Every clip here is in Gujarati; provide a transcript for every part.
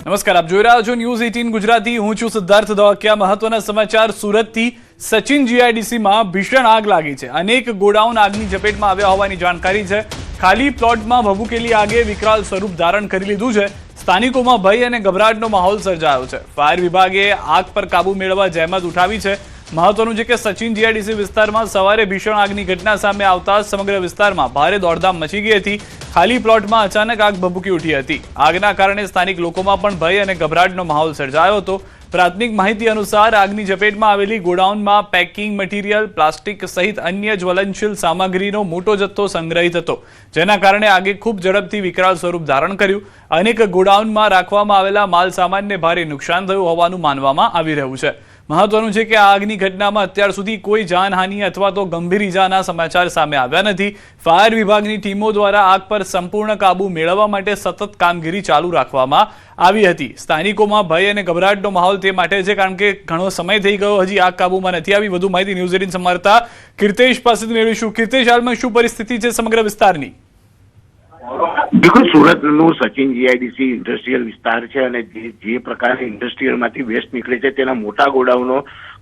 નમસ્કાર, આપ જોઈ રહ્યા છો ન્યૂઝ 18 ગુજરાતી. હું છું સિદ્ધાર્થ ધોળકિયા. મહત્વના સમાચાર. સુરતથી સચિન જીઆઈડીસીમાં ભીષણ આગ લાગી છે. અનેક ગોડાઉન આગની ઝપેટમાં આવ્યા હોવાની જાણકારી છે. ખાલી પ્લોટમાં ભભૂકેલી આગે વિકરાળ સ્વરૂપ ધારણ કરી લીધું છે. સ્થાનિકોમાં ભય અને ગભરાટનો માહોલ સર્જાયો છે. ફાયર વિભાગે આગ પર કાબુ મેળવવા જહેમત ઉઠાવી છે. મહત્વનું છે કે સચિન જીઆઈડીસી વિસ્તારમાં સવારે ભીષણ આગની ઘટના સામે આવતા સમગ્ર વિસ્તારમાં ભારે દોડધામ મચી ગઈ હતી. ખાલી પ્લોટમાં અચાનક આગ ભભૂકી ઉઠી હતી. આગના કારણે સ્થાનિક લોકોમાં પણ ભય અને ગભરાટનો માહોલ સર્જાયો હતો. પ્રાથમિક માહિતી અનુસાર આગની ઝપેટમાં આવેલી ગોડાઉનમાં પેકિંગ મટીરિયલ, પ્લાસ્ટિક સહિત અન્ય જ્વલનશીલ સામગ્રીનો મોટો જથ્થો સંગ્રહિત હતો, જેના કારણે આગે ખૂબ ઝડપથી વિકરાળ સ્વરૂપ ધારણ કર્યું. અનેક ગોડાઉનમાં રાખવામાં આવેલા માલ સામાનને ભારે નુકસાન થયું હોવાનું માનવામાં આવી રહ્યું છે. મહત્વનું છે કે આ આગની ઘટનામાં અત્યાર સુધી કોઈ જાનહાનિ અથવા તો ગંભીર ઈજાના સમાચાર સામે આવ્યા નથી. ફાયર વિભાગની ટીમો દ્વારા આગ પર સંપૂર્ણ કાબુ મેળવવા માટે સતત કામગીરી ચાલુ રાખવામાં આવી હતી. સ્થાનિકોમાં ભય અને ગભરાટનો માહોલ તે માટે છે કારણ કે ઘણો સમય થઈ ગયો, હજી આગ કાબુમાં નથી આવી. વધુ માહિતી ન્યૂઝ 18 સંવાદદાતા કીર્તેશ પાસેથી મેળવીશું. કીર્તેશ, હાલમાં શું પરિસ્થિતિ છે સમગ્ર વિસ્તારની? બિલકુલ, સુરતનું સચિન જીઆઈડીસી ઇન્ડસ્ટ્રીયલ વિસ્તાર છે અને જે પ્રકારે ઇન્ડસ્ટ્રીયલમાંથી વેસ્ટ નીકળે છે તેના મોટા ગોડાઉનો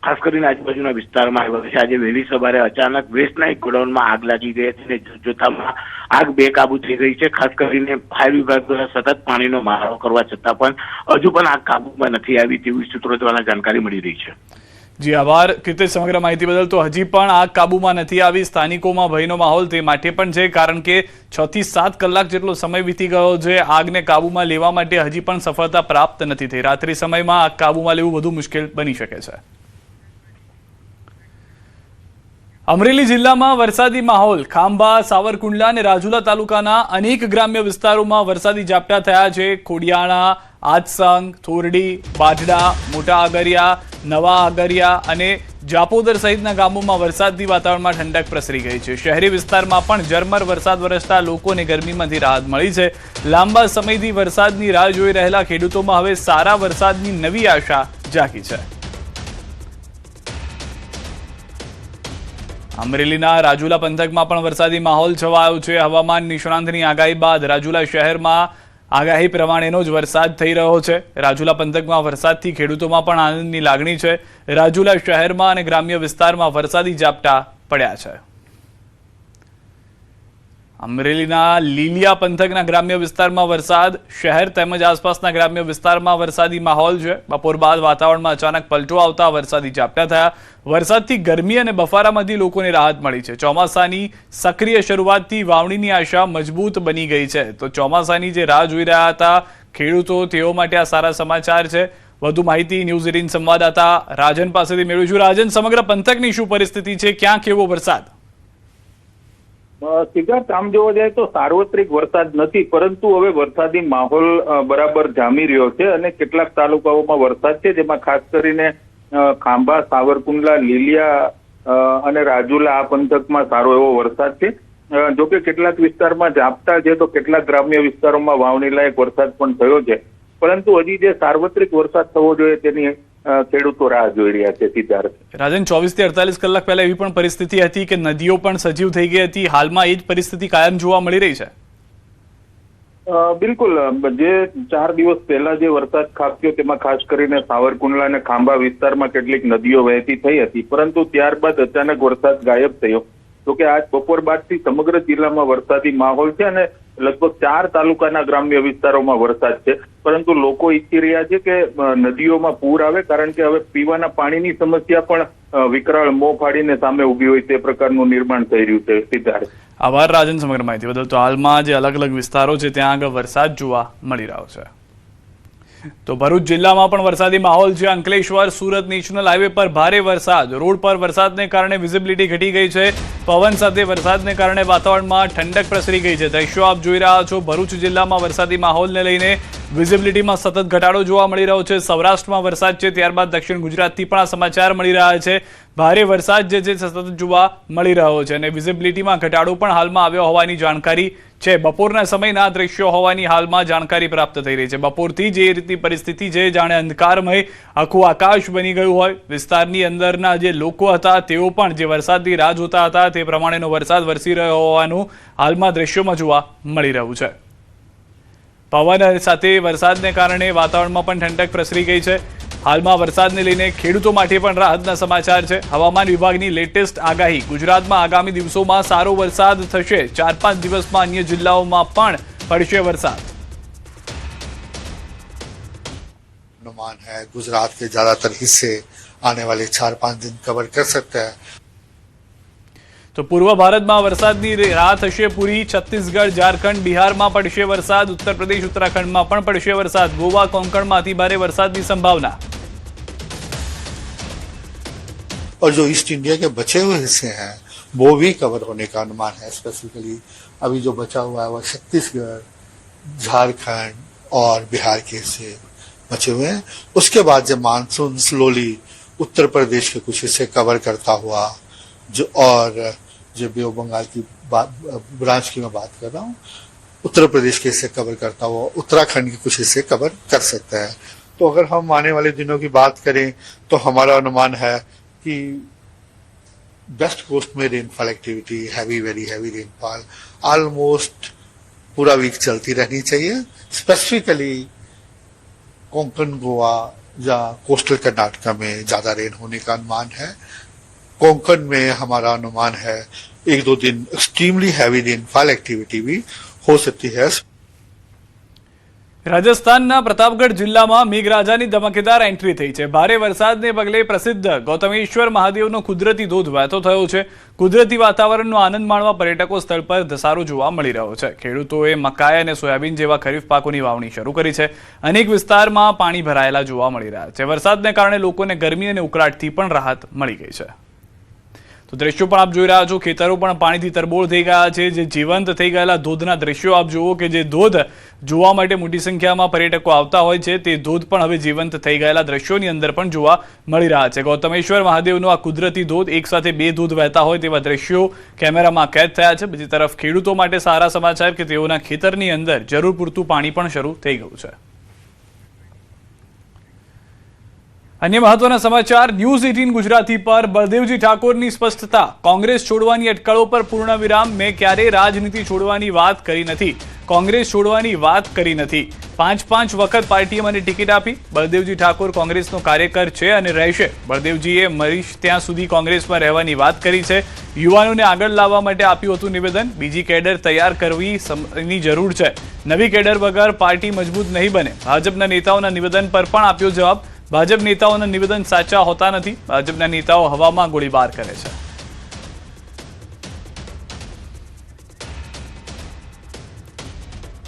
ખાસ કરીને આજુબાજુના વિસ્તારમાં આવ્યા છે. આજે વહેલી સવારે અચાનક વેસ્ટના એક ગોડાઉનમાં આગ લાગી ગઈ હતી અને જોતામાં આગ બેકાબુ થઈ ગઈ છે. ખાસ કરીને ફાયર વિભાગ દ્વારા સતત પાણીનો મારો કરવા છતાં પણ હજુ પણ આગ કાબુમાં નથી આવી તેવી સૂત્રો દ્વારા જાણકારી મળી રહી છે. જી આભાર કીર્તેશ સમગ્ર માહિતી બદલ. તો હજી પણ આગ કાબુમાં નથી આવી. સ્થાનિકોમાં ભયનો માહોલ તે માટે પણ છે કારણ કે 6 થી 7 કલાક જેટલો સમય વીતી ગયો છે. આગને કાબુમાં લેવા માટે હજી પણ સફળતા પ્રાપ્ત નથી થઈ. રાત્રિ સમયમાં આગ કાબુમાં લેવું વધુ મુશ્કેલ બની શકે છે. અમરેલી જિલ્લામાં વરસાદી માહોલ. ખાંભા, સાવરકુંડલા અને રાજુલા તાલુકાના અનેક ગ્રામ્ય વિસ્તારોમાં વરસાદી ઝાપટા થયા છે. ખોડિયાણા, આદસંગ, થોરડી, બાઢડા, મોટા આગરિયા, નવા આગરિયા અને જાપોદર સહિતના ગામોમાં વરસાદી વાતાવરણમાં ઠંડક પ્રસરી ગઈ છે. શહેરી વિસ્તારમાં પણ ઝરમર વરસાદ વરસતા લોકોને ગરમીમાંથી રાહત મળી છે. લાંબા સમયથી વરસાદની રાહ જોઈ રહેલા ખેડૂતોમાં હવે સારા વરસાદની નવી આશા જાગી છે. અમરેલીના રાજુલા પંથકમાં પણ વરસાદી માહોલ છવાયો છે. હવામાન નિષ્ણાંતની આગાહી બાદ રાજુલા શહેરમાં આગાહી પ્રમાણેનો જ વરસાદ થઈ રહ્યો છે. રાજુલા પંથકમાં વરસાદથી ખેડૂતોમાં પણ આનંદની લાગણી છે. રાજુલા શહેરમાં અને ગ્રામ્ય વિસ્તારમાં વરસાદી ઝાપટા પડ્યા છે. અમરેલીના લીલિયા પંથકના ગ્રામ્ય વિસ્તારમાં વરસાદ, શહેર તેમજ આસપાસના ગ્રામ્ય વિસ્તારમાં વરસાદી માહોલ છે. બપોર બાદ વાતાવરણમાં અચાનક પલટો આવતા વરસાદી ઝાપટા થયા. વરસાદથી ગરમી અને બફારામાંથી લોકોને રાહત મળી છે. ચોમાસાની સક્રિય શરૂઆતથી વાવણીની આશા મજબૂત બની ગઈ છે. તો ચોમાસાની જે રાહ જોઈ રહ્યા હતા ખેડૂતો, તેઓ માટે આ સારા સમાચાર છે. વધુ માહિતી ન્યૂઝ 18 સંવાદદાતા રાજન પાસેથી મેળવીશું. રાજન, સમગ્ર પંથકની શું પરિસ્થિતિ છે? ક્યાં કેવો વરસાદ? સિદ્ધાર્થ, આમ જોવા જાય તો સાર્વત્રિક વરસાદ નથી, પરંતુ હવે વરસાદી માહોલ બરાબર જામી રહ્યો છે અને કેટલાક તાલુકાઓમાં વરસાદ છે, જેમાં ખાસ કરીને ખાંભા, સાવરકુંડલા, લીલિયા અને રાજુલા આ પંથકમાં સારો એવો વરસાદ છે. જોકે કેટલાક વિસ્તારમાં ઝાપટા છે તો કેટલાક ગ્રામ્ય વિસ્તારોમાં વાવણી લાયક વરસાદ પણ થયો છે, પરંતુ હજી જે સાર્વત્રિક વરસાદ થવો જોઈએ તેની ખેડૂતો રાહ જોઈ રહ્યા છે. સિદ્ધાર્થ, રાજન, 24 થી 48 કલાક પહેલા એવી પણ પરિસ્થિતિ હતી કે નદીઓ પણ સજીવ થઈ ગઈ હતી. હાલમાં એ જ પરિસ્થિતિ કાયમ જોવા મળી રહી છે? બિલકુલ, જે 4 દિવસ પહેલા જે વરસાદ ખાબક્યો તેમાં ખાસ કરીને સાવરકુંડલા અને ખાંભા વિસ્તારમાં કેટલીક નદીઓ વહેતી થઈ હતી, પરંતુ ત્યારબાદ અચાનક વરસાદ ગાયબ થયો. તો કે આજ બપોર બાદથી સમગ્ર જિલ્લામાં વરસાદી માહોલ છે અને લગભગ 4 તાલુકાના ગ્રામ્ય વિસ્તારોમાં વરસાદ છે, પરંતુ લોકો ઈચ્છી રહ્યા છે કે નદીઓમાં પૂર આવે, કારણ કે હવે પીવાના પાણીની સમસ્યા પણ વિકરાળ મોં ફાડીને સામે ઉભી હોય તે પ્રકારનું નિર્માણ થઈ રહ્યું છે. સિદ્ધાર્થ, આભાર રાજન સમગ્ર માહિતી બદલ. તો હાલમાં જે અલગ અલગ વિસ્તારો છે ત્યાં આગળ વરસાદ જોવા મળી રહ્યો છે. તો ભરૂચ જિલ્લામાં પણ વરસાદી માહોલ છે. અંકલેશ્વર સુરત નેશનલ હાઈવે પર ભારે વરસાદ. રોડ પર વરસાદને કારણે વિઝિબિલિટી ઘટી ગઈ છે. પવન સાથે વરસાદને કારણે વાતાવરણમાં ઠંડક પ્રસરી ગઈ છે. દ્રશ્યો આપ જોઈ રહ્યા છો. ભરૂચ જિલ્લામાં વરસાદી માહોલને લઈને વિઝિબિલિટીમાં સતત ઘટાડો જોવા મળી રહ્યો છે. સૌરાષ્ટ્રમાં વરસાદ છે, ત્યારબાદ દક્ષિણ ગુજરાતથી પણ આ સમાચાર મળી રહ્યા છે. ભારે વરસાદ જે છે સતત જોવા મળી રહ્યો છે અને વિઝિબિલિટીમાં ઘટાડો પણ હાલમાં આવ્યો હોવાની જાણકારી છે. બપોરના સમયના દ્રશ્યો હોવાની હાલમાં જાણકારી પ્રાપ્ત થઈ રહી છે. બપોરથી જે રીતની પરિસ્થિતિ છે, જાણે અંધકારમય આખું આકાશ બની ગયું હોય. વિસ્તારની અંદરના જે લોકો હતા તેઓ પણ જે વરસાદની રાહ જોતા હતા તે પ્રમાણેનો વરસાદ વરસી રહ્યો હોવાનું હાલમાં દ્રશ્યોમાં જોવા મળી રહ્યું છે. પવન સાથે વરસાદને કારણે વાતાવરણમાં પણ ઠંડક પ્રસરી ગઈ છે. હાલમાં વરસાદને લઈને ખેડૂતો માટે પણ રાહતના સમાચાર છે. હવામાન વિભાગની લેટેસ્ટ આગાહી: ગુજરાતમાં આગામી દિવસોમાં સારો વરસાદ થશે. 4-5 દિવસમાં અન્ય જિલ્લાઓમાં પણ પડશે વરસાદ. अनुमान है गुजरात के ज्यादातर हिस्से आने वाले 4-5 दिन कवर कर सकते हैं. તો પૂર્વ ભારતમાં વરસાદની રાહ થશે પૂરી. છત્તીસગઢ, ઝારખંડ, બિહારમાં પડશે વરસાદ. ઉત્તર પ્રદેશ, ઉત્તરાખંડમાં પણ પડશે વરસાદ. ગોવા, કોંકણમાં અતિ ભારે વરસાદની સંભાવના. और जो ईस्ट इंडिया के बचे हुए हिस्से हैं वो भी कवर होने का अनुमान है. स्पेसिफिकली अभी जो बचा हुआ है वो छत्तीसगढ़, झारखंड और बिहार के हिस्से बचे हुए हैं. उसके बाद जब मानसून स्लोली उत्तर प्रदेश के कुछ हिस्से कवर करता हुआ जो बे ऑफ बंगाल की ब्रांच की मैं बात कर रहा हूँ, उत्तर प्रदेश के हिस्से कवर करता हुआ उत्तराखंड के कुछ हिस्से कवर कर सकता है. तो अगर हम आने वाले दिनों की बात करें तो हमारा अनुमान है कि वेस्ट कोस्ट में rainfall activity very heavy rainfall almost पूरा वीक चलती रहनी चाहिए. स्पेसिफिकली कोंकण, गोवा या कोस्टल कर्नाटका में ज्यादा रेन होने का अनुमान है. कोंकण में हमारा अनुमान है 1-2 दिन एक्सट्रीमली हैवी रेनफॉल एक्टिविटी भी हो सकती है. રાજસ્થાનના પ્રતાપગઢ જિલ્લામાં મેઘરાજાની ધમાકેદાર એન્ટ્રી થઈ છે. ભારે વરસાદને પગલે પ્રસિદ્ધ ગૌતમેશ્વર મહાદેવનો કુદરતી ધોધ વહેતો થયો છે. કુદરતી વાતાવરણનો આનંદ માણવા પર્યટકો સ્થળ પર ધસારો જોવા મળી રહ્યો છે. ખેડૂતોએ મકાઈ અને સોયાબીન જેવા ખરીફ પાકોની વાવણી શરૂ કરી છે. અનેક વિસ્તારમાં પાણી ભરાયેલા જોવા મળી રહ્યા છે. વરસાદને કારણે લોકોને ગરમી અને ઉકળાટથી પણ રાહત મળી ગઈ છે. તો દ્રશ્યો પણ આપ જોઈ રહ્યા છો. ખેતરો પણ પાણીથી તરબોળ થઈ ગયા છે. જે જીવંત થઈ ગયેલા ધોધના દ્રશ્યો આપ જુઓ કે જે ધોધ જોવા માટે મોટી સંખ્યામાં પર્યટકો આવતા હોય છે તે ધોધ પણ હવે જીવંત થઈ ગયેલા દ્રશ્યોની અંદર પણ જોવા મળી રહ્યા છે. ગૌતમેશ્વર મહાદેવનો આ કુદરતી ધોધ, એક સાથે 2 ધોધ વહેતા હોય તેવા દ્રશ્યો કેમેરામાં કેદ થયા છે. બીજી તરફ ખેડૂતો માટે સારા સમાચાર કે તેઓના ખેતરની અંદર જરૂર પૂરતું પાણી પણ શરૂ થઈ ગયું છે. અન્ય મહત્વના સમાચાર ન્યૂઝ 18 ગુજરાતી પર બળદેવજી ઠાકોરની સ્પષ્ટતા: કોંગ્રેસ છોડવાની અટકળો પર પૂર્ણ વિરામ. મેં ક્યારેય રાજનીતિ છોડવાની વાત કરી નથી. કોંગ્રેસ છોડવાની વાત કરી નથી. 5 વખત પાર્ટીએ મને ટિકિટ આપી. બળદેવજી ઠાકોર કોંગ્રેસનો કાર્યકર છે અને રહેશે. બળદેવજીએ મરીશ ત્યાં સુધી કોંગ્રેસમાં રહેવાની વાત કરી છે. યુવાનોને આગળ લાવવા માટે આપ્યું હતું નિવેદન. બીજી કેડર તૈયાર કરવીની જરૂર છે. નવી કેડર વગર પાર્ટી મજબૂત નહીં બને. ભાજપના નેતાઓના નિવેદન પર પણ આપ્યો જવાબ. ભાજપ નેતાઓના નિવેદન સાચા હોતા નથી. ભાજપના નેતાઓ હવામાં ગોળીબાર કરે છે.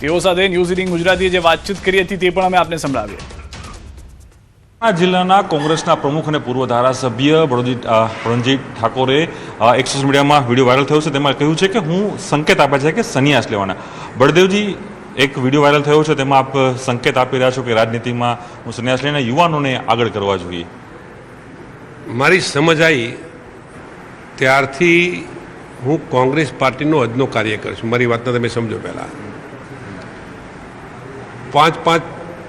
તેઓ સાથે ન્યૂઝ 18 ગુજરાતીએ જે વાતચીત કરી હતી તે પણ અમે આપને સંભળાવીએ. જિલ્લાના કોંગ્રેસના પ્રમુખ અને પૂર્વ ધારાસભ્ય બળવંતજી ઠાકોરે એક સોશિયલ મીડિયામાં વિડીયો વાયરલ થયો છે. તેમાં કહ્યું છે કે હું સંકેત આપે છે કે સંન્યાસ લેવાના. બળદેવજી, એક વિડીયો વાયરલ થયો છે તેમાં આપ સંકેત આપી રહ્યા છો કે રાજનીતિમાં હું સંન્યાસ લઈને યુવાનોને આગળ કરવા જોઈએ. મારી સમજ આવી ત્યારથી હું કોંગ્રેસ પાર્ટીનો અદનો કાર્યકર છું. મારી વાતને તમે સમજો. પહેલાં 5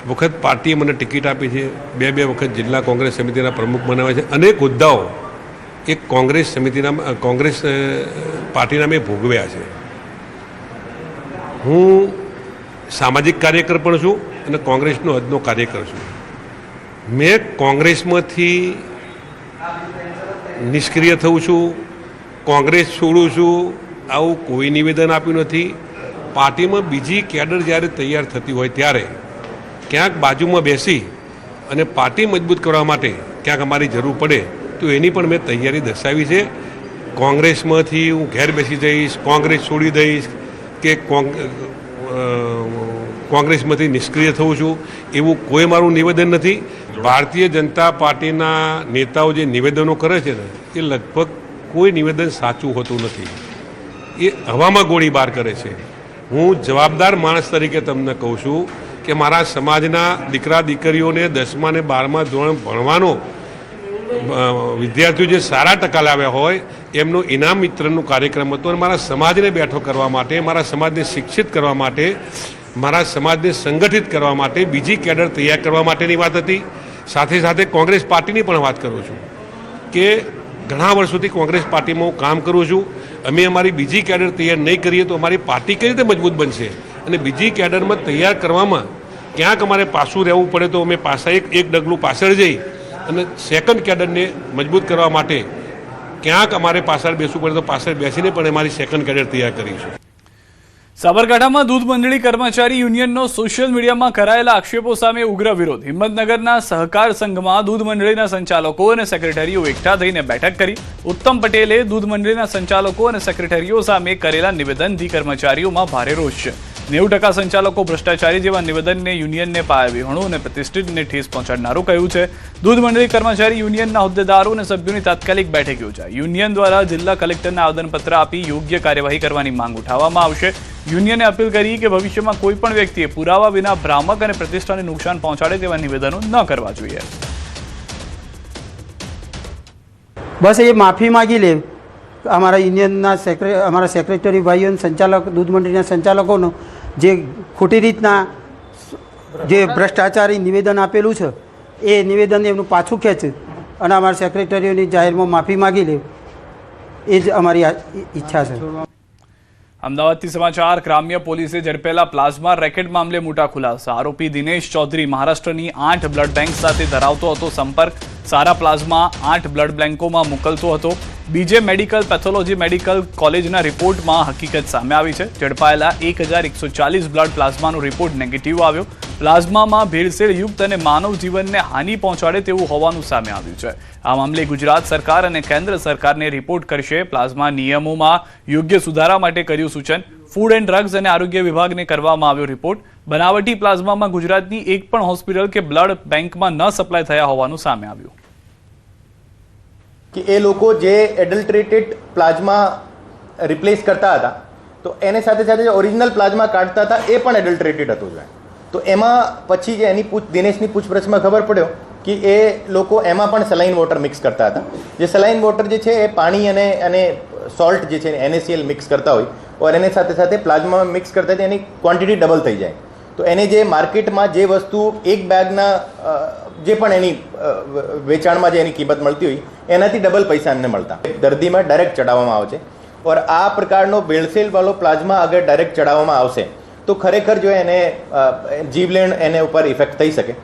વખત પાર્ટીએ મને ટિકિટ આપી છે. 2 વખત જિલ્લા કોંગ્રેસ સમિતિના પ્રમુખ બનાવ્યા છે. અનેક હોદ્દાઓ એક કોંગ્રેસ સમિતિના કોંગ્રેસ પાર્ટીના મેં ભોગવ્યા છે. હું સામાજિક કાર્યકર પણ છું અને કોંગ્રેસનો અદનો કાર્યકર છું. મેં કોંગ્રેસમાંથી નિષ્ક્રિય થઉં છું, કોંગ્રેસ છોડું છું, આવું કોઈ નિવેદન આપ્યું નથી. પાર્ટીમાં બીજી કેડર જ્યારે તૈયાર થતી હોય ત્યારે ક્યાંક બાજુમાં બેસી અને પાર્ટી મજબૂત કરવા માટે ક્યાંક અમારી જરૂર પડે તો એની પણ મેં તૈયારી દર્શાવી છે. કોંગ્રેસમાંથી હું ઘેર બેસી જઈશ, કોંગ્રેસ છોડી દઈશ કે કોંગ્રેસમાંથી નિષ્ક્રિય થઉં છું એવું કોઈ મારું નિવેદન નથી. ભારતીય જનતા પાર્ટીના નેતાઓ જે નિવેદનો કરે છે ને એ લગભગ કોઈ નિવેદન સાચું હોતું નથી. એ હવામાં ગોળીબાર કરે છે. હું જવાબદાર માણસ તરીકે તમને કહું છું કે મારા સમાજના દીકરા દીકરીઓને 10મા અને 12મા ધોરણ ભણવાનો વિદ્યાર્થીઓ જે સારા ટકા લાવ્યા હોય એમનો ઇનામ વિતરણનો કાર્યક્રમ હતો અને મારા સમાજને બેઠો કરવા માટે, મારા સમાજને શિક્ષિત કરવા માટે, મારા સમાજને સંગઠિત કરવા માટે બીજી કેડર તૈયાર કરવા માટેની વાત હતી. સાથે સાથે કોંગ્રેસ પાર્ટીની પણ વાત કરું છું કે ઘણા વર્ષોથી કોંગ્રેસ પાર્ટીમાં હું કામ કરું છું. અમે અમારી બીજી કેડર તૈયાર નહીં કરીએ તો અમારી પાર્ટી કઈ રીતે મજબૂત બનશે? અને બીજી કેડરમાં તૈયાર કરવામાં ક્યાંક અમારે પાછું રહેવું પડે તો અમે પાછા એક ડગલું પાછળ જઈ અને સેકન્ડ કેડરને મજબૂત કરવા માટે ક્યાંક અમારે પાછળ બેસવું પડે તો પાછળ બેસીને પણ અમારી સેકન્ડ કેડર તૈયાર કરીશું. સાબરકાંઠામાં દૂધ મંડળી કર્મચારી યુનિયનનો સોશિયલ મીડિયામાં કરાયેલા આક્ષેપો સામે ઉગ્ર વિરોધ. હિંમતનગરના સહકાર સંઘમાં દૂધ મંડળીના સંચાલકો અને સેક્રેટરીઓ એકઠા થઈને બેઠક કરી. ઉત્તમ પટેલે દૂધ મંડળીના સંચાલકો અને સેક્રેટરીઓ સામે કરેલા નિવેદનથી કર્મચારીઓમાં ભારે રોષ છે. 90% સંચાલકો ભ્રષ્ટાચારી જેવા નિવેદનને યુનિયનને પાયાવિહોણું અને પ્રતિષ્ઠિતને ઠેસ પહોંચાડનારું કહ્યું છે. દૂધ મંડળી કર્મચારી યુનિયનના હોદ્દેદારો અને સભ્યોની તાત્કાલિક બેઠક યોજાઈ. યુનિયન દ્વારા જિલ્લા કલેક્ટરને આવેદનપત્ર આપી યોગ્ય કાર્યવાહી કરવાની માંગ ઉઠાવવામાં આવશે. યુનિયને અપીલ કરી કે ભવિષ્યમાં કોઈ પણ વ્યક્તિએ પુરાવા વિના ભ્રામક અને પ્રતિષ્ઠાને નુકસાન પહોંચાડે તેવા નિવેદનો ન કરવા જોઈએ. બસ એ માફી માગી લે અમારા યુનિયનના અમારા સેક્રેટરી ભાઈઓ અને સંચાલક દૂધ મંડળીના સંચાલકોનો જે ખોટી રીતના જે ભ્રષ્ટાચારી નિવેદન આપેલું છે એ નિવેદન એમનું પાછું ખેંચે અને અમારા સેક્રેટરીઓની જાહેરમાં માફી માગી લે એ જ અમારી ઈચ્છા છે. અમદાવાદથી સમાચાર. ગ્રામ્ય પોલીસે ઝડપેલા પ્લાઝમા રેકેટ મામલે મોટા ખુલાસા. આરોપી દિનેશ ચૌધરી મહારાષ્ટ્રની 8 બ્લડ બેંક સાથે ધરાવતો હતો સંપર્ક. સારા પ્લાઝમા 8 બ્લડ બેંકોમાં મોકલતો હતો. બીજે મેડિકલ પેથોલોજી મેડિકલ કોલેજના રિપોર્ટમાં હકીકત સામે આવી છે. ઝડપાયેલા 1140 બ્લડ પ્લાઝમાનો રિપોર્ટ નેગેટિવ આવ્યો. પ્લાઝમામાં ભેળસેળયુક્ત અને માનવ જીવનને હાનિ પહોંચાડે તેવું હોવાનું સામે આવ્યું છે. આ મામલે ગુજરાત સરકાર અને કેન્દ્ર સરકારને રિપોર્ટ કરશે. પ્લાઝમા નિયમોમાં યોગ્ય સુધારા માટે કર્યું સૂચન. ફૂડ એન્ડ ડ્રગ્સ અને આરોગ્ય વિભાગને કરવામાં આવ્યો રિપોર્ટ. બનાવટી પ્લાઝમામાં ગુજરાતની એક પણ હોસ્પિટલ કે બ્લડ બેંકમાં ન સપ્લાય થયા હોવાનું સામે આવ્યું. કે એ લોકો જે એડલ્ટરેટેડ પ્લાઝમા રિપ્લેસ કરતા હતા તો એને સાથે સાથે જે ઓરિજિનલ પ્લાઝમા કાઢતા હતા એ પણ એડલ્ટરેટેડ હતો જોઈએ. તો એમાં પછી જે એની દિનેશની પૂછપરછમાં ખબર પડ્યો કે એ લોકો એમાં પણ સલાઇન વોટર મિક્સ કરતા હતા. જે સલાઇન વોટર જે છે એ પાણી અને સોલ્ટ જે છે NaCl મિક્સ કરતા હોય ઓર એને સાથે સાથે પ્લાઝમામાં મિક્સ કરતા એની ક્વોન્ટિટી ડબલ થઈ જાય. તો એને જે માર્કેટમાં જે વસ્તુ એક બેગના જે પણ એની વેચાણમાં જે એની કિંમત મળતી હોય એનાથી ડબલ પૈસા એમને મળતા. દર્દીમાં ડાયરેક્ટ ચડાવવામાં આવે છે ઓર આ પ્રકારનો ભેળસેળવાળો પ્લાઝમા અગર ડાયરેક્ટ ચડાવવામાં આવશે તો ખરેખર જો એને જીવલેણ એને ઉપર ઇફેક્ટ થઈ શકે.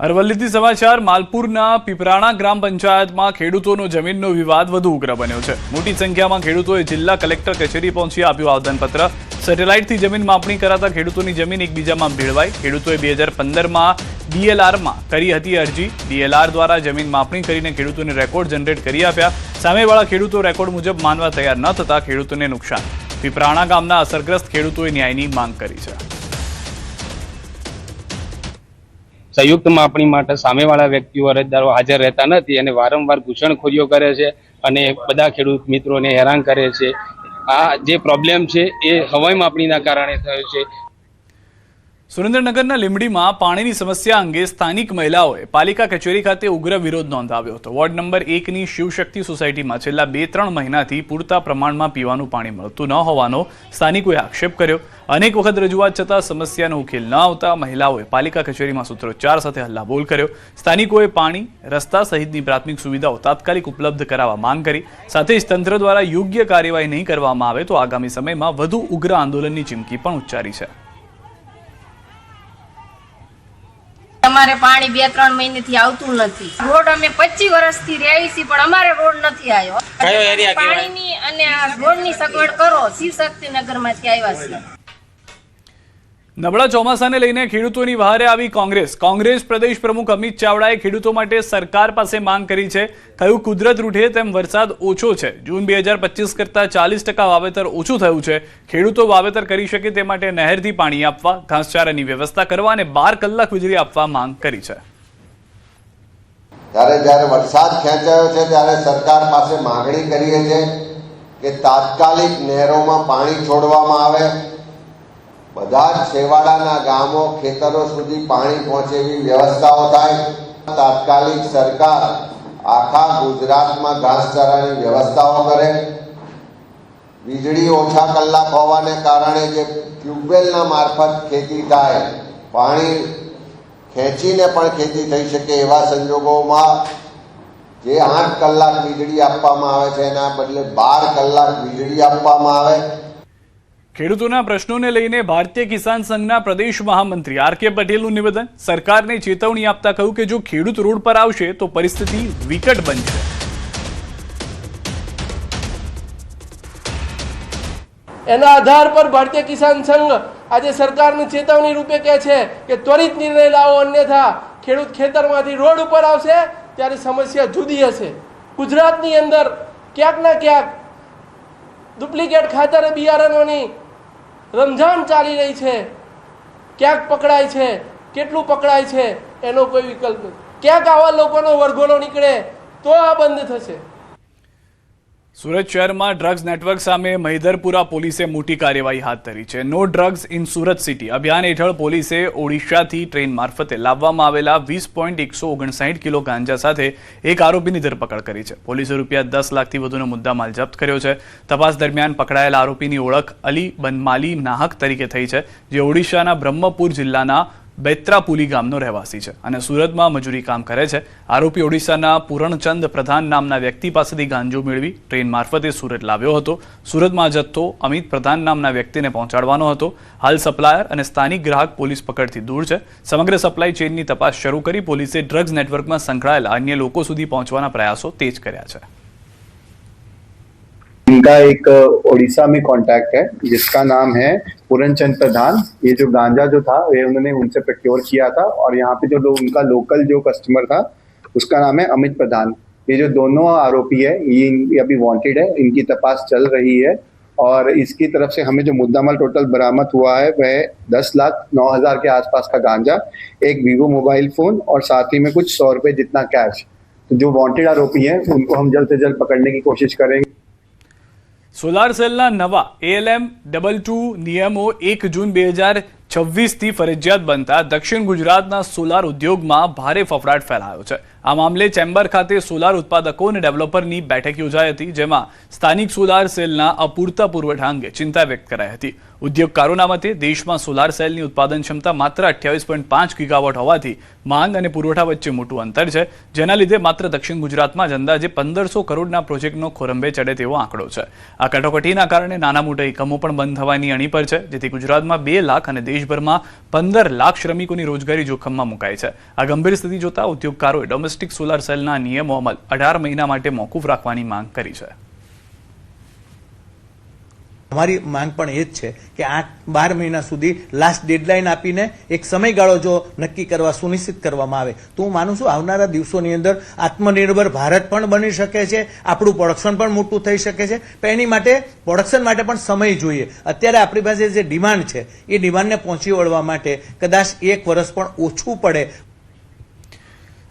અરવલ્લીથી સમાચાર. માલપુરના પીપરાણા ગ્રામ પંચાયતમાં ખેડૂતોનો જમીનનો વિવાદ વધુ ઉગ્ર બન્યો છે. મોટી સંખ્યામાં ખેડૂતોએ જિલ્લા કલેક્ટર કચેરી પહોંચી આપ્યું આવેદનપત્ર. સેટેલાઇટથી જમીન માપણી કરાતા ખેડૂતોની જમીન એકબીજામાં ભેળવાઈ. ખેડૂતોએ 2015માં DLRમાં કરી હતી અરજી. DLR દ્વારા જમીન માપણી કરીને ખેડૂતોને રેકોર્ડ જનરેટ કરી આપ્યા. સામેવાળા ખેડૂતો રેકોર્ડ મુજબ માનવા તૈયાર ન થતા ખેડૂતોને નુકસાન. પીપરાણા ગામના અસરગ્રસ્ત ખેડૂતોએ ન્યાયની માંગ કરી છે. સંયુક્ત માપણી માટે સામેવાળા વ્યક્તિઓ અરજદારો હાજર રહેતા નથી અને વારંવાર ઘૂસણખોરીઓ કરે છે અને બધા ખેડૂત મિત્રોને હેરાન કરે છે. આ જે પ્રોબ્લેમ છે એ હવાઈ માપણીના કારણે થયો છે. સુરેન્દ્રનગરના લીંબડીમાં પાણીની સમસ્યા અંગે સ્થાનિક મહિલાઓએ પાલિકા કચેરી ખાતે ઉગ્ર વિરોધ નોંધાવ્યો હતો. વોર્ડ નંબર 1ની શિવશક્તિ સોસાયટીમાં છેલ્લા 2-3 મહિનાથી પૂરતા પ્રમાણમાં પીવાનું પાણી મળતું ન હોવાનો સ્થાનિકોએ આક્ષેપ કર્યો. અનેક વખત રજૂઆત છતાં સમસ્યાનો ઉકેલ ન આવતા મહિલાઓએ પાલિકા કચેરીમાં સૂત્રોચ્ચાર સાથે હલ્લાબોલ કર્યો. સ્થાનિકોએ પાણી, રસ્તા સહિતની પ્રાથમિક સુવિધાઓ તાત્કાલિક ઉપલબ્ધ કરાવવા માંગ કરી. સાથે જ તંત્ર દ્વારા યોગ્ય કાર્યવાહી નહીં કરવામાં આવે તો આગામી સમયમાં વધુ ઉગ્ર આંદોલનની ચીમકી પણ ઉચ્ચારી છે. અમારે પાણી 2-3 મહિનેથી આવતું નથી. રોડ અમે 25 વર્ષથી રહી છીએ પણ અમારે રોડ નથી આવ્યો. પાણીની અને આ રોડની સગવડ કરો. શિવશક્તિનગરમાંથી આવ્યા છીએ. નબળા ચોમાસાને લઈને ખેડૂતોની વહારે આવી કોંગ્રેસ પ્રદેશ પ્રમુખ અમિત ચાવડાએ ખેડૂતો માટે સરકાર પાસે માંગ કરી છે. કહ્યું, કુદરત રૂઠે તેમ વરસાદ ઓછો છે. જૂન 2025 કરતાં 40% વાવેતર ઓછું થયું છે. ખેડૂતો વાવેતર કરી શકે તે માટે નહેરથી પાણી આપવા, ઘાસચારાની વ્યવસ્થા કરવા અને 12 કલાક વીજળી આપવા માંગ કરી છે. જ્યારે વરસાદ ખેંચાયો છે ત્યારે સરકાર પાસે માંગણી કરીએ છીએ કે તાત્કાલિક નહેરોમાં પાણી છોડવામાં આવે. બધા જ છેવાડાના ગામો, ખેતરો સુધી પાણી પહોંચે એવી વ્યવસ્થાઓ થાય. તાત્કાલિક સરકાર આખા ગુજરાતમાં ઘાસચારાની વ્યવસ્થાઓ કરે. વીજળી ઓછા કલાક હોવાને કારણે જે ટ્યુબવેલના મારફત ખેતી થાય, પાણી ખેંચીને પણ ખેતી થઈ શકે એવા સંજોગોમાં જે 8 કલાક વીજળી આપવામાં આવે છે એના બદલે 12 કલાક વીજળી આપવામાં આવે. ખેડૂતોના પ્રશ્નોને લઈને ભારતીય કિસાન સંઘના પ્રદેશ મહામંત્રી આર કે પટેલનું નિવેદન. સરકારને ચેતવણી આપતા કહ્યું કે જો ખેડૂત રોડ પર આવશે તો પરિસ્થિતિ વિકટ બનશે. એના આધાર પર ભારતીય કિસાન સંઘ આજે સરકારને ચેતવણી રૂપે કહે છે કે ત્વરિત નિર્ણય લાવો, અન્યથા ખેડૂત ખેતરમાંથી રોડ ઉપર આવશે ત્યારે સમસ્યા જુદી હશે. ગુજરાતની અંદર ક્યાંક ના ક્યાંક ડુપ્લિકેટ ખાતર બિયારણોની રમઝાન ચાલી રહી છે. ક્યાંક પકડાય છે, કેટલું પકડાય છે એનો કોઈ વિકલ્પ નથી. ક્યાંક આવા લોકોનો વરઘોડો નીકળે તો આ બંધ થશે. સુરત શહેરમાં ડ્રગ્સ નેટવર્ક સામે મહિધરપુરા પોલીસે મોટી કાર્યવાહી હાથ ધરી છે. No drugs in Surat city અભિયાન હેઠળ પોલીસે ઓડિશાથી ટ્રેન મારફતે લાવવામાં આવેલા 20.159 કિલો ગાંજા સાથે એક આરોપીની ધરપકડ કરી છે. પોલીસે રૂપિયા 10 લાખથી વધુનો મુદ્દામાલ જપ્ત કર્યો છે. તપાસ દરમિયાન પકડાયેલા આરોપીની ઓળખ અલી બનમાલી નાહક તરીકે થઈ છે, જે ઓડિશાના બ્રહ્મપુર જિલ્લાના બેત્રાપુલી ગામનો રહેવાસી છે અને સુરતમાં મજૂરી કામ કરે છે. આરોપી ઓડિશાના પૂરણચંદ પ્રધાન નામના વ્યક્તિ પાસેથી ગાંજો મેળવી ટ્રેન મારફતે સુરત લાવ્યો હતો. સુરતમાં જથ્થો અમિત પ્રધાન નામના વ્યક્તિને પહોંચાડવાનો હતો. હાલ સપ્લાયર અને સ્થાનિક ગ્રાહક પોલીસ પકડથી દૂર છે. સમગ્ર સપ્લાય ચેઇનની તપાસ શરૂ કરી પોલીસે ડ્રગ્સ નેટવર્કમાં સંકળાયેલા અન્ય લોકો સુધી પહોંચવાના પ્રયાસો તેજ કર્યા છે. इनका एक ओडिशा में कांटेक्ट है जिसका नाम है पूरनचंद प्रधान. ये जो गांजा जो था ये उन्होंने उनसे प्रोक्योर किया था और यहाँ पे जो उनका लोकल जो कस्टमर था उसका नाम है अमित प्रधान. ये जो दोनों आरोपी है ये अभी वांटेड है, इनकी तपास चल रही है और इसकी तरफ से हमें जो मुद्दामाल टोटल बरामद हुआ है वह 10,09,000 के आसपास का गांजा, एक वीवो मोबाइल फोन और साथ ही में कुछ 100 रुपये जितना कैश. तो जो वांटेड आरोपी हैं उनको हम जल्द से जल्द पकड़ने की कोशिश करेंगे. સોલાર સેલના નવા ALM-22 નિયમો 1 જૂન 2026થી ફરજિયાત બનતા દક્ષિણ ગુજરાતના સોલાર ઉદ્યોગમાં ભારે ફફડાટ ફેલાયો છે. આ મામલે ચેમ્બર ખાતે સોલાર ઉત્પાદકો અને ડેવલપરની બેઠક યોજાઈ હતી, જેમાં સ્થાનિક સોલાર સેલના અપૂરતા પુરવઠા અંગે ચિંતા વ્યક્ત કરાઈ હતી. ઉદ્યોગકારોના મતે દેશમાં સોલાર સેલની ઉત્પાદન ક્ષમતા માત્ર 28.5 ગીગાવોટ હોવાથી માંગ અને પુરવઠા વચ્ચે મોટું અંતર છે, જેના લીધે માત્ર દક્ષિણ ગુજરાતમાં જ અંદાજે 1500 કરોડના પ્રોજેક્ટનો ખોરંભે ચડે તેવો આંકડો છે. આ કટોકટીના કારણે નાના મોટા એકમો પણ બંધ થવાની અણી પર છે, જેથી ગુજરાતમાં 2 લાખ અને દેશભરમાં 15 લાખ શ્રમિકોની રોજગારી જોખમમાં મુકાઈ છે. આ ગંભીર સ્થિતિ જોતા ઉદ્યોગકારોએ ડોમેસ્ટિક સોલાર સેલના નિયમો અમલ 18 મહિના માટે મોકૂફ રાખવાની માંગ કરી છે. અમારી માંગ પણ એ જ છે કે 8-12 મહિના સુધી લાસ્ટ ડેડલાઇન આપીને એક સમયગાળો જો નક્કી કરવા સુનિશ્ચિત કરવામાં આવે તો હું માનું છું આવનારા દિવસોની અંદર આત્મનિર્ભર ભારત પણ બની શકે છે, આપણું પ્રોડક્શન પણ મોટું થઈ શકે છે. પણ એની માટે પ્રોડક્શન માટે પણ સમય જોઈએ. અત્યારે આપણી પાસે જે ડિમાન્ડ છે એ ડિમાન્ડને પહોંચી વળવા માટે કદાચ 1 વર્ષ પણ ઓછું પડે.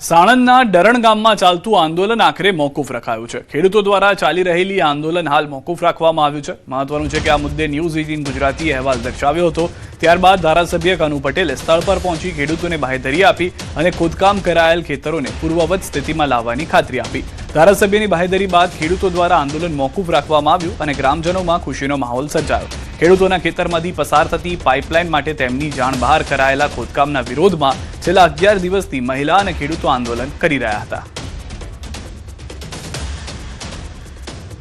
સાણંદના ડરણ ગામમાં ચાલતું આંદોલન આખરે મોકૂફ રખાયું છે. ખેડૂતો દ્વારા ચાલી રહેલી આંદોલન હાલ મોકૂફ રાખવામાં આવ્યું છે. મહત્વનું છે કે આ મુદ્દે ન્યૂઝ 18 ગુજરાતી અહેવાલ દર્શાવ્યો હતો. ત્યારબાદ ધારાસભ્ય કનુ પટેલે સ્થળ પર પહોંચી ખેડૂતોને બાહેધરી આપી અને ખોદકામ કરાયેલ ખેતરોને પૂર્વવત સ્થિતિમાં લાવવાની ખાતરી આપી. ધારાસભ્યની બાહેધરી બાદ ખેડૂતો દ્વારા આંદોલન મોકૂફ રાખવામાં આવ્યું અને ગ્રામજનોમાં ખુશીનો માહોલ સર્જાયો. ખેડૂતોના ખેતરમાંથી પસાર થતી પાઇપલાઇન માટે તેમની જાણ બહાર કરાયેલા ખોદકામના વિરોધમાં છેલ્લા 11 દિવસથી મહિલા અને ખેડૂતો આંદોલન કરી રહ્યા હતા.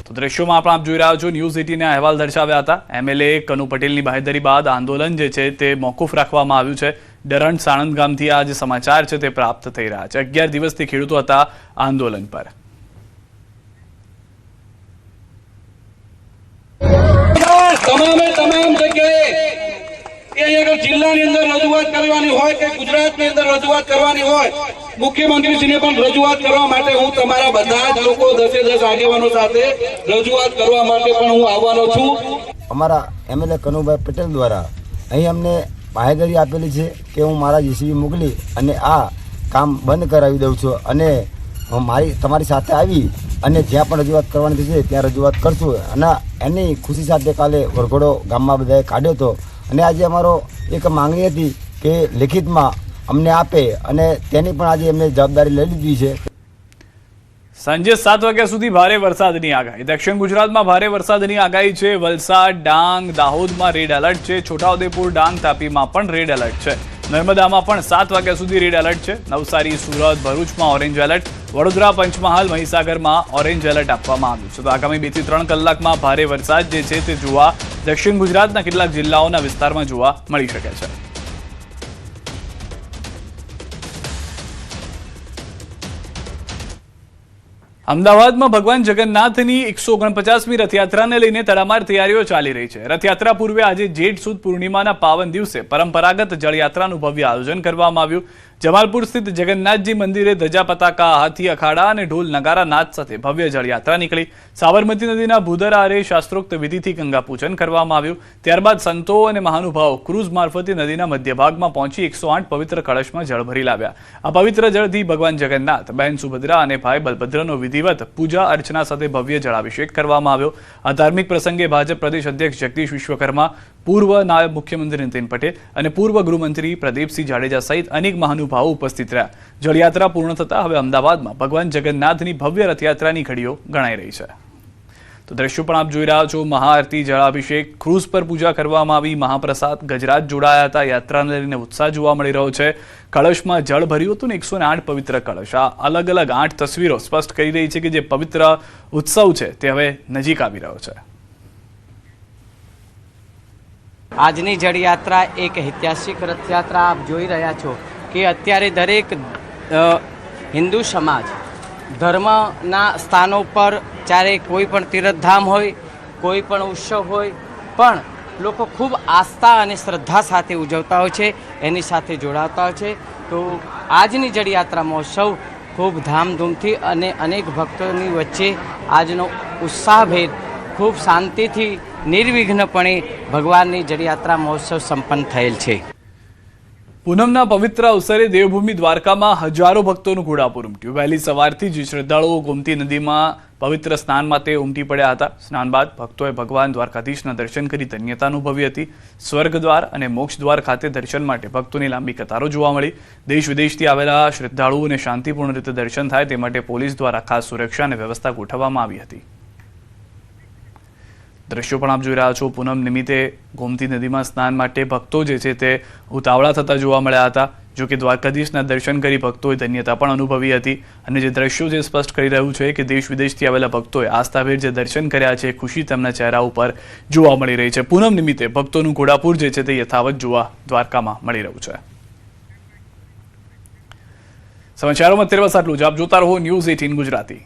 તો દ્રશ્યોમાં આપ જોઈ રહ્યા છો ન્યૂઝ 18 ના અહેવાલ દર્શાવ્યા હતા. MLA કનુ પટેલની બાહેધરી બાદ આંદોલન જે છે તે મોકૂફ રાખવામાં આવ્યું છે. ડરણ સાણંદ ગામથી આ જે સમાચાર છે તે પ્રાપ્ત થઈ રહ્યા છે. 11 દિવસથી ખેડૂતો હતા આંદોલન પર. તમામ જગ્યાએ જિલ્લાની અંદર રજૂઆત કરવાની હોય કે ગુજરાતની અંદર રજૂઆત કરવાની હોય, મુખ્યમંત્રીશ્રીને પણ રજૂઆત કરવા માટે હું તમારા બધા જ લોકો 10 આગેવાનો સાથે રજૂઆત કરવા માટે પણ હું આવવાનો છું. અમારા MLA કનુભાઈ પટેલ દ્વારા અહીં અમને બાહેધરી આપેલી છે કે હું મારા JCB મોકલી અને આ કામ બંધ કરાવી દઉં છું અને તમારી સાથે આવી અને જ્યાં પણ રજૂઆત કરવાની થશે ત્યાં રજૂઆત કરશું. અને એની ખુશી સાથે કાલે વરઘોડો ગામમાં બધાએ કાઢ્યો હતો અને આજે અમારો એક માંગણી હતી કે લેખિતમાં અમને આપે અને તેની પણ આજે એમને જવાબદારી લઈ લીધી છે. સાંજે 7 વાગ્યા સુધી ભારે વરસાદની આગાહી. દક્ષિણ ગુજરાતમાં ભારે વરસાદની આગાહી છે. વલસાડ, ડાંગ, દાહોદમાં રેડ એલર્ટ છે. છોટાઉદેપુર, ડાંગ, તાપીમાં પણ રેડ એલર્ટ છે. નર્મદામાં પણ 7 વાગ્યા સુધી રેડ એલર્ટ છે. નવસારી, સુરત, ભરૂચમાં ઓરેન્જ એલર્ટ. વડોદરા, પંચમહાલ, મહીસાગરમાં ઓરેન્જ એલર્ટ આપવામાં આવ્યું છે. તો આગામી 2 થી 3 કલાકમાં ભારે વરસાદ જે છે તે જોવા દક્ષિણ ગુજરાતના કેટલાક જિલ્લાઓના વિસ્તારમાં જોવા મળી શકે છે. અમદાવાદમાં ભગવાન જગન્નાથની 149મી રથયાત્રાને લઈને તડામાર તૈયારીઓ ચાલી રહી છે. રથયાત્રા પૂર્વે આજે જેઠ સુદ પૂર્ણિમાના પાવન દિવસે પરંપરાગત જળયાત્રાનું ભવ્ય આયોજન કરવામાં આવ્યું. જમાલપુર સ્થિત જગન્નાથજી મંદિરે ધજા, પતાકા, હાથી અખાડા અને ઢોલ નગારા નાદ સાથે ભવ્ય જળયાત્રા નીકળી. સાબરમતી નદીના ભૂદરારે શાસ્ત્રોક્ત વિધિથી ગંગા પૂજન કરવામાં આવ્યું. ત્યારબાદ સંતો અને મહાનુભાવો ક્રૂઝ મારફતે નદીના મધ્યભાગમાં પહોંચી 108 પવિત્ર કળશમાં જળ ભરી લાવ્યા. આ પવિત્ર જળથી ભગવાન જગન્નાથ, બહેન સુભદ્રા અને ભાઈ બલભદ્રનો વિધિવત પૂજા અર્ચના સાથે ભવ્ય જળાભિષેક કરવામાં આવ્યો. આ ધાર્મિક પ્રસંગે ભાજપ પ્રદેશ અધ્યક્ષ જગદીશ વિશ્વકર્મા, પૂર્વ નાયબ મુખ્યમંત્રી નીતિન પટેલ અને પૂર્વ ગૃહમંત્રી પ્રદીપસિંહ જાડેજા સહિત અનેક મહાનુભાવો ઉપસ્થિત રહ્યા. જળયાત્રા પૂર્ણ થતા હવે અમદાવાદમાં ભગવાન જગન્નાથની ભવ્ય રથયાત્રાની ઘડીઓ ગણાઈ રહી છે. તો દ્રશ્યો પણ આપ જોઈ રહ્યા છો. મહાઆરતી, જળાભિષેક, ક્રૂઝ પર પૂજા કરવામાં આવી, મહાપ્રસાદ, ગજરાત જોડાયા હતા. યાત્રાને લઈને ઉત્સાહ જોવા મળી રહ્યો છે. કળશમાં જળ ભર્યું હતું ને 108 પવિત્ર કળશ. આ અલગ અલગ 8 તસવીરો સ્પષ્ટ કરી રહી છે કે જે પવિત્ર ઉત્સવ છે તે હવે નજીક આવી રહ્યો છે. આજની જળયાત્રા એક ઐતિહાસિક રથયાત્રા આપ જોઈ રહ્યા છો કે અત્યારે દરેક હિન્દુ સમાજ ધર્મના સ્થાનો પર, ચારે કોઈ પણ તીર્થધામ હોય, કોઈ પણ ઉત્સવ હોય, પણ લોકો ખૂબ આસ્થા અને શ્રદ્ધા સાથે ઉજવતા હોય છે, એની સાથે જોડાતા હોય છે. તો આજની જળયાત્રા મહોત્સવ ખૂબ ધામધૂમથી અને અનેક ભક્તોની વચ્ચે આજનો ઉત્સાહભેર ખૂબ શાંતિથી નિર્વિઘ્નપણે ભગવાનની જળયાત્રા મહોત્સવ સંપન્ન થયેલ છે. પૂનમના પવિત્ર અવસરે દેવભૂમિ દ્વારકામાં હજારો ભક્તોનું ઘોડાપુર ઉમટ્યું. વહેલી સવારથી જ શ્રદ્ધાળુઓ ગોમતી નદીમાં પવિત્ર સ્નાન માટે ઉમટી પડ્યા હતા. સ્નાન બાદ ભક્તોએ ભગવાન દ્વારકાધીશના દર્શન કરી ધન્યતા અનુભવી હતી. સ્વર્ગદ્વાર અને મોક્ષ દ્વાર ખાતે દર્શન માટે ભક્તોની લાંબી કતારો જોવા મળી. દેશ વિદેશથી આવેલા શ્રદ્ધાળુઓને શાંતિપૂર્ણ રીતે દર્શન થાય તે માટે પોલીસ દ્વારા ખાસ સુરક્ષા અને વ્યવસ્થા ગોઠવવામાં આવી હતી. દ્રશ્યો પણ આપ જોઈ રહ્યા છો. પૂનમ નિમિત્તે ગોમતી નદીમાં સ્નાન માટે ભક્તો જે છે તે ઉતાવળા થતા જોવા મળ્યા હતા. જો કે દ્વારકાધીશના દર્શન કરી ભક્તોએ ધન્યતા પણ અનુભવી હતી. અને જે દ્રશ્યો જે સ્પષ્ટ કરી રહ્યું છે કે દેશ વિદેશથી આવેલા ભક્તોએ આસ્થાભેર જે દર્શન કર્યા છે, ખુશી તેમના ચહેરા ઉપર જોવા મળી રહી છે. પૂનમ નિમિત્તે ભક્તોનું ઘોડાપુર જે છે તે યથાવત જોવા દ્વારકામાં મળી રહ્યું છે. સમાચારોમાં અત્યારે બસ આટલું જ. આપ જોતા રહો ન્યૂઝ 18 ગુજરાતી.